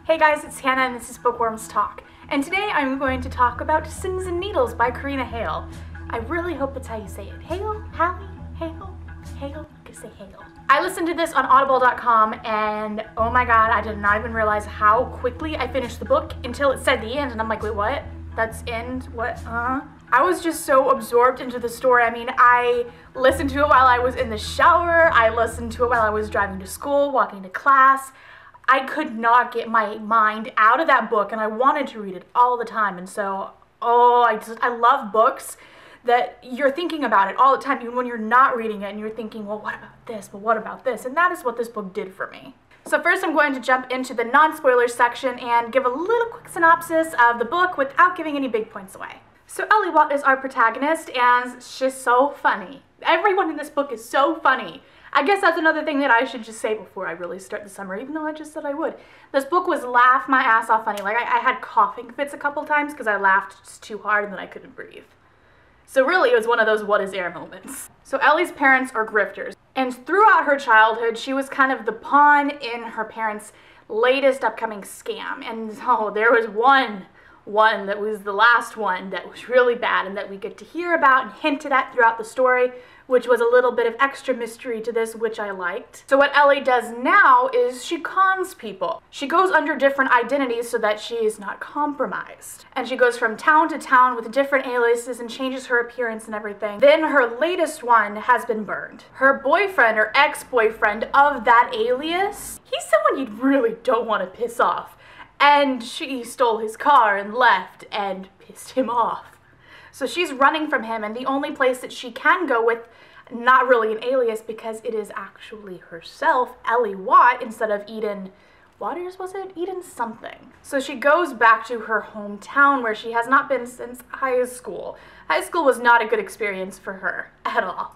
Hey guys, it's Hannah and this is Bookworms Talk. And today I'm going to talk about Sins and Needles by Karina Halle. I really hope that's how you say it. Halle? Halle? Halle? Halle? I say Halle. I listened to this on audible.com and oh my god, I did not even realize how quickly I finished the book until it said the end and I'm like, wait, what? That's end? What? I was just so absorbed into the story. I mean, I listened to it while I was in the shower. I listened to it while I was driving to school, walking to class. I could not get my mind out of that book and I wanted to read it all the time. And so, I love books that you're thinking about it all the time, even when you're not reading it and you're thinking, well, what about this? But what about this? And that is what this book did for me. So first I'm going to jump into the non-spoiler section and give a little quick synopsis of the book without giving any big points away. So Aleatha is our protagonist and she's so funny. Everyone in this book is so funny. I guess that's another thing that I should just say before I really start the summary, even though I just said I would. This book was laugh my ass off funny. Like, I had coughing fits a couple times because I laughed just too hard and then I couldn't breathe. So really, it was one of those what is air moments. So Ellie's parents are grifters. And throughout her childhood, she was kind of the pawn in her parents' latest upcoming scam. And there was one that was the last one that was really bad and that we get to hear about and hinted at throughout the story, which was a little bit of extra mystery to this, which I liked. So what Ellie does now is she cons people. She goes under different identities so that she is not compromised. And she goes from town to town with different aliases and changes her appearance and everything. Then her latest one has been burned. Her boyfriend or ex-boyfriend of that alias, he's someone you really don't want to piss off. And she stole his car and left and pissed him off. So she's running from him, and the only place that she can go with, not really an alias because it is actually herself, Ellie Watt, instead of Eden Waters, was it? Eden something. So she goes back to her hometown where she has not been since high school. High school was not a good experience for her at all.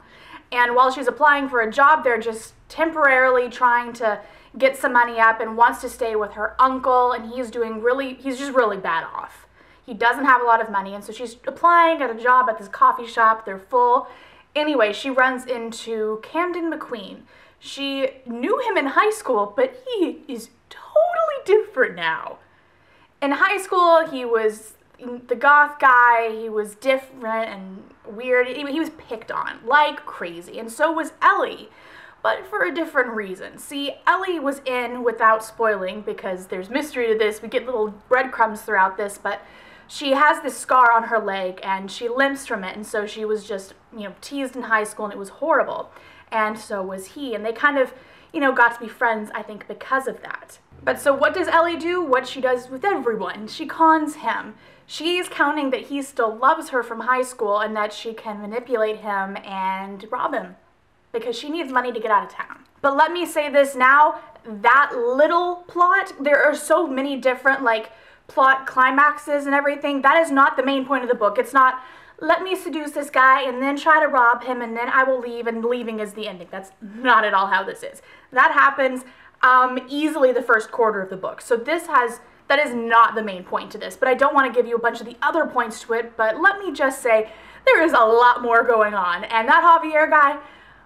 And while she's applying for a job, they're just temporarily trying to get some money up and wants to stay with her uncle, and he's just really bad off. He doesn't have a lot of money, and so she's applying at a job at this coffee shop. They're full. Anyway, she runs into Camden McQueen. She knew him in high school, but he is totally different now. In high school, he was the goth guy. He was different and weird. He was picked on like crazy, and so was Ellie, but for a different reason. See, Ellie was in, without spoiling, because there's mystery to this, we get little breadcrumbs throughout this, but she has this scar on her leg and she limps from it, and so she was just, teased in high school and it was horrible. And so was he, and they kind of, got to be friends, I think, because of that. But so what does Ellie do? What she does with everyone. She cons him. She's counting that he still loves her from high school and that she can manipulate him and rob him because she needs money to get out of town. But let me say this now, that little plot, there are so many different, plot climaxes and everything. That is not the main point of the book. It's not, let me seduce this guy and then try to rob him and then I will leave and leaving is the ending. That's not at all how this is. That happens easily the first quarter of the book. So that is not the main point to this, but I don't want to give you a bunch of the other points to it, but let me just say there is a lot more going on. And that Javier guy,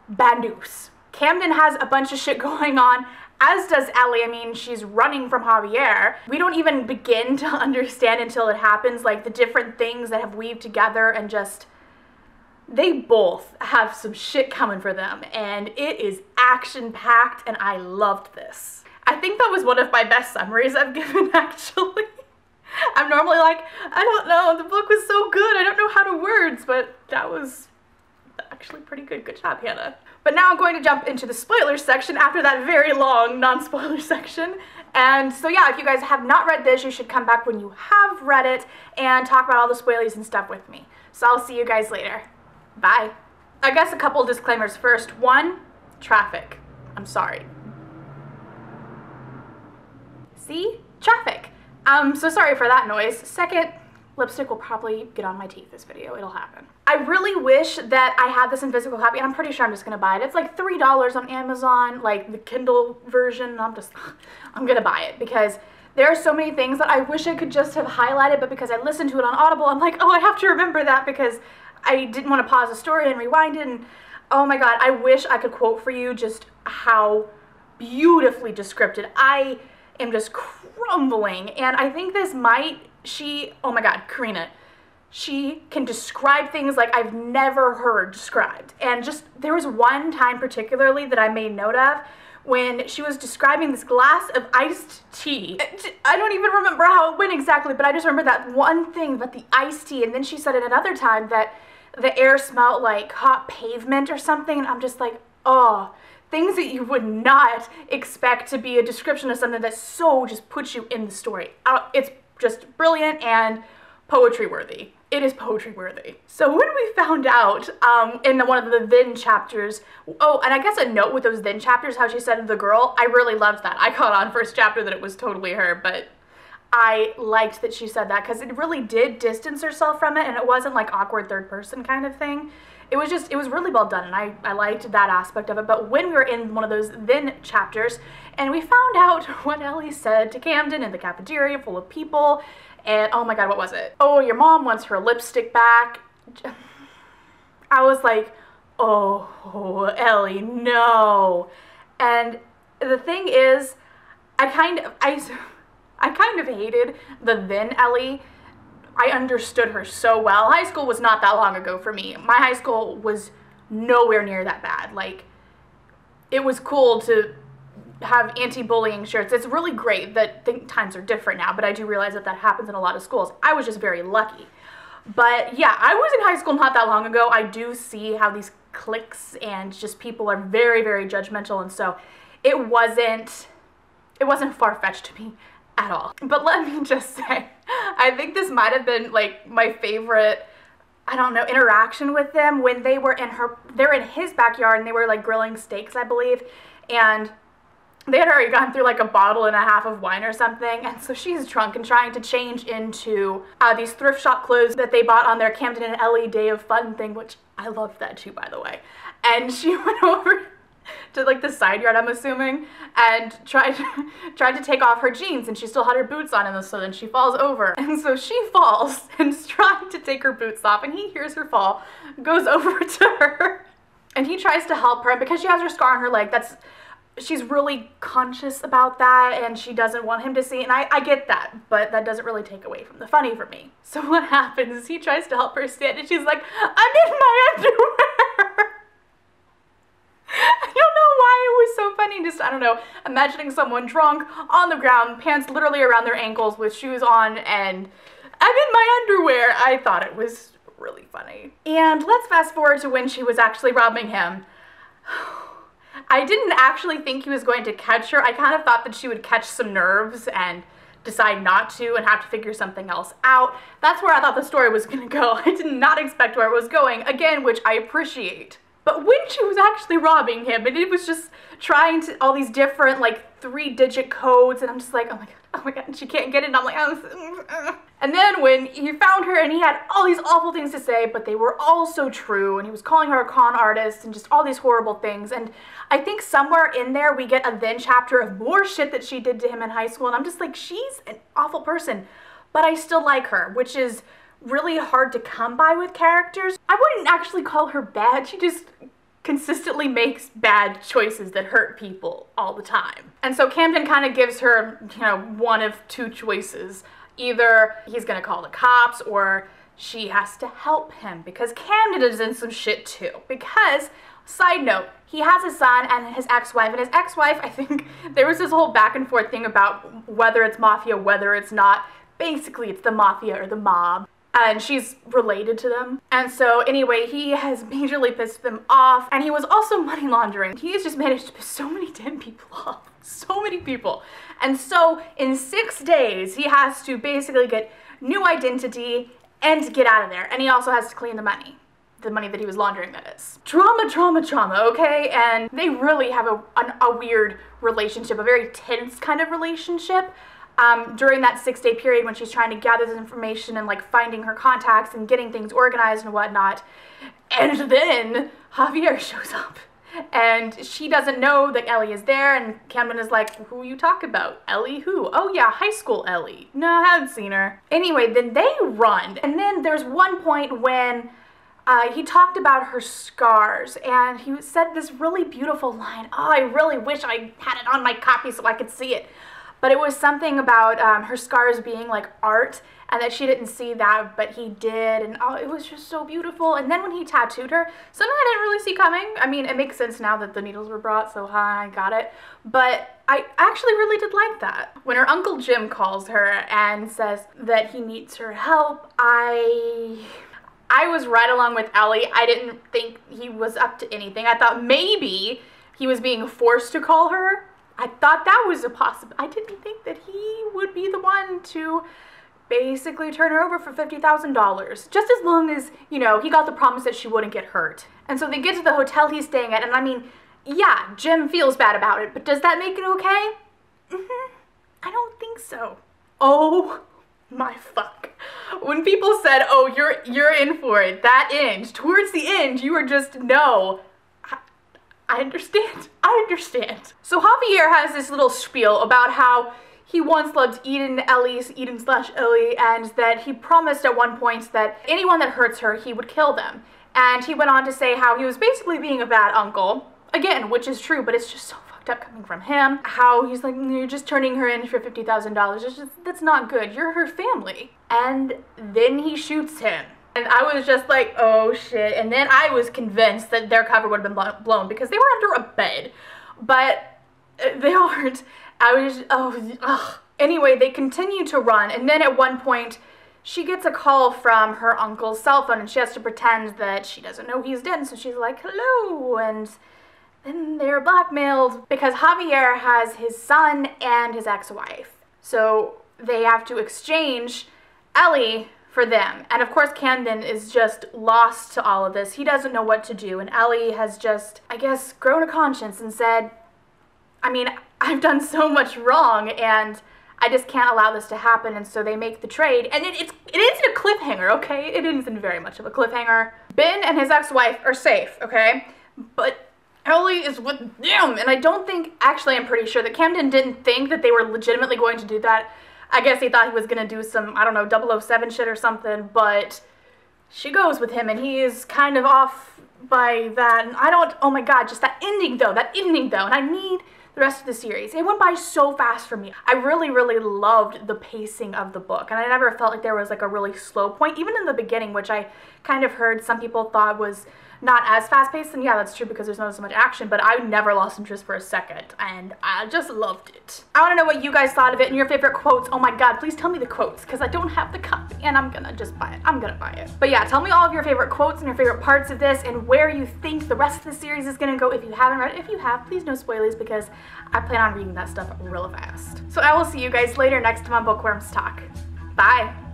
bad news. Camden has a bunch of shit going on, as does Ellie. I mean, she's running from Javier. We don't even begin to understand until it happens, the different things that have weaved together and just, they both have some shit coming for them, and it is action-packed, and I loved this. I think that was one of my best summaries I've given, actually. I'm normally like, I don't know, the book was so good, I don't know how to words, but that was actually pretty good. Good job, Hannah. But now I'm going to jump into the spoiler section after that very long non-spoiler section. And so yeah, if you guys have not read this, you should come back when you have read it and talk about all the spoilies and stuff with me. So I'll see you guys later. Bye. I guess a couple disclaimers first. One, traffic. I'm sorry. See? Traffic. So sorry for that noise. Second, lipstick will probably get on my teeth this video. It'll happen. I really wish that I had this in physical copy, and I'm pretty sure I'm just gonna buy it. It's like $3 on Amazon, like the Kindle version. I'm gonna buy it because there are so many things that I wish I could just have highlighted, but because I listened to it on Audible, I'm like, oh, I have to remember that because I didn't want to pause the story and rewind it, and oh my god, I wish I could quote for you just how beautifully descripted. I am just humbling. And I think this oh my God, Karina, she can describe things like I've never heard described. And just, there was one time particularly that I made note of when she was describing this glass of iced tea. I don't even remember how it went exactly, but I just remember that one thing about the iced tea. And then she said at another time that the air smelled like hot pavement or something. And I'm just like, oh, things that you would not expect to be a description of something that so just puts you in the story. It's just brilliant and poetry worthy. It is poetry worthy. So when we found out in one of the then chapters, oh, and I guess a note with those then chapters, how she said the girl, I really loved that. I caught on first chapter that it was totally her, but I liked that she said that because it really did distance herself from it, and it wasn't like awkward third person kind of thing. It was really well done, and I liked that aspect of it. But when we were in one of those then chapters, and we found out what Ellie said to Camden in the cafeteria full of people, and oh my God, what was it? Oh, your mom wants her lipstick back. I was like, oh, Ellie, no. And the thing is, I kind of hated the then Ellie. I understood her so well. High school was not that long ago for me. My high school was nowhere near that bad. Like, it was cool to have anti-bullying shirts. It's really great that times are different now, but I do realize that happens in a lot of schools. I was just very lucky. But yeah, I was in high school not that long ago. I do see how these cliques and just people are very, very judgmental, and so it wasn't far-fetched to me at all. But let me just say, I think this might have been like my favorite, I don't know, interaction with them when they're in his backyard and they were like grilling steaks, I believe, and they had already gone through like a bottle and a half of wine or something, and so she's drunk and trying to change into these thrift shop clothes that they bought on their Camden and Ellie Day of Fun thing, which I loved that too, by the way. And she went over to like the side yard, I'm assuming, and tried to take off her jeans, and she still had her boots on, and so then she falls over, and so she falls and is trying to take her boots off, and he hears her fall, goes over to her, and he tries to help her, and because she has her scar on her leg, she's really conscious about that, and she doesn't want him to see it, and I get that, but that doesn't really take away from the funny for me. So what happens is he tries to help her stand, and she's like, I'm in my underwear. I don't know why it was so funny, just, I don't know, imagining someone drunk on the ground, pants literally around their ankles with shoes on, and I'm in my underwear. I thought it was really funny. And let's fast forward to when she was actually robbing him. I didn't actually think he was going to catch her. I kind of thought that she would catch some nerves and decide not to and have to figure something else out. That's where I thought the story was going to go. I did not expect where it was going, again, which I appreciate. But when she was actually robbing him, and it was just trying to, all these different, like, 3-digit codes, and I'm just like, oh my God, and she can't get it, and I'm like, oh. And then when he found her, and he had all these awful things to say, but they were all so true, and he was calling her a con artist, and just all these horrible things, and I think somewhere in there we get a then chapter of more shit that she did to him in high school, and I'm just like, she's an awful person, but I still like her, which is really hard to come by with characters. I wouldn't actually call her bad, she just consistently makes bad choices that hurt people all the time. And so Camden kind of gives her, you know, one of two choices. Either he's gonna call the cops or she has to help him, because Camden is in some shit too. Because, side note, he has a son and his ex-wife, and his ex-wife, I think, there was this whole back and forth thing about whether it's mafia, whether it's not. Basically, it's the mafia or the mob, and she's related to them. And so anyway, he has majorly pissed them off, and he was also money laundering. He has just managed to piss so many damn people off. So many people. And so in 6 days, he has to basically get new identity and get out of there. And he also has to clean the money that he was laundering, that is. Trauma, trauma, trauma, okay? And they really have a weird relationship, a very tense kind of relationship. During that 6-day period when she's trying to gather this information and like finding her contacts and getting things organized and whatnot. And then Javier shows up and she doesn't know that Ellie is there, and Camden is like, who you talk about? Ellie who? Oh yeah, high school Ellie. No, I haven't seen her. Anyway, then they run, and then there's one point when he talked about her scars, and he said this really beautiful line. Oh, I really wish I had it on my copy so I could see it. but it was something about her scars being like art, and that she didn't see that, but he did, and oh, it was just so beautiful. And then when he tattooed her, something I didn't really see coming. I mean, it makes sense now that the needles were brought, so I got it. But I actually really did like that. When her Uncle Jim calls her and says that he needs her help, I was right along with Ellie. I didn't think he was up to anything. I thought maybe he was being forced to call her. I thought that was a possibility. I didn't think that he would be the one to basically turn her over for $50,000. Just as long as, you know, he got the promise that she wouldn't get hurt. And so they get to the hotel he's staying at, and I mean, yeah, Jim feels bad about it, but does that make it okay? I don't think so. Oh my fuck. When people said, oh, you're in for it, that end, towards the end, you were just, no. I understand. I understand. So Javier has this little spiel about how he once loved Eden/Ellie, and that he promised at one point that anyone that hurts her, he would kill them. And he went on to say how he was basically being a bad uncle. Again, which is true, but it's just so fucked up coming from him. How he's like, you're just turning her in for $50,000. That's not good. You're her family. And then he shoots him. And I was just like, oh shit. And then I was convinced that their cover would have been blown because they were under a bed. But they aren't. I was, ugh. Anyway, they continue to run. And then at one point, she gets a call from her uncle's cell phone, and she has to pretend that she doesn't know he's dead. So she's like, hello. And then they're blackmailed because Javier has his son and his ex-wife. So they have to exchange Ellie for them. And of course, Camden is just lost to all of this. He doesn't know what to do. And Ellie has just, I guess, grown a conscience and said, I mean, I've done so much wrong, and I just can't allow this to happen. And so they make the trade, and it ends in a cliffhanger, okay? It ends in very much of a cliffhanger. Ben and his ex-wife are safe, okay? But Ellie is with them, and I don't think, actually I'm pretty sure that Camden didn't think that they were legitimately going to do that. I guess he thought he was gonna do some, I don't know, 007 shit or something, but she goes with him, and he is kind of off by that. And I don't, oh my god, just that ending though, and I need the rest of the series. It went by so fast for me. I really, really loved the pacing of the book, and I never felt like there was like a really slow point, even in the beginning, which I kind of heard some people thought was not as fast-paced, and yeah, that's true because there's not so much action, but I never lost interest for a second, and I just loved it. I want to know what you guys thought of it and your favorite quotes. Oh my god, please tell me the quotes, because I don't have the copy, and I'm gonna just buy it. I'm gonna buy it. But yeah, tell me all of your favorite quotes and your favorite parts of this, and where you think the rest of the series is gonna go if you haven't read it. If you have, please no spoilers, because I plan on reading that stuff real fast. So I will see you guys later next time on Bookworms Talk. Bye!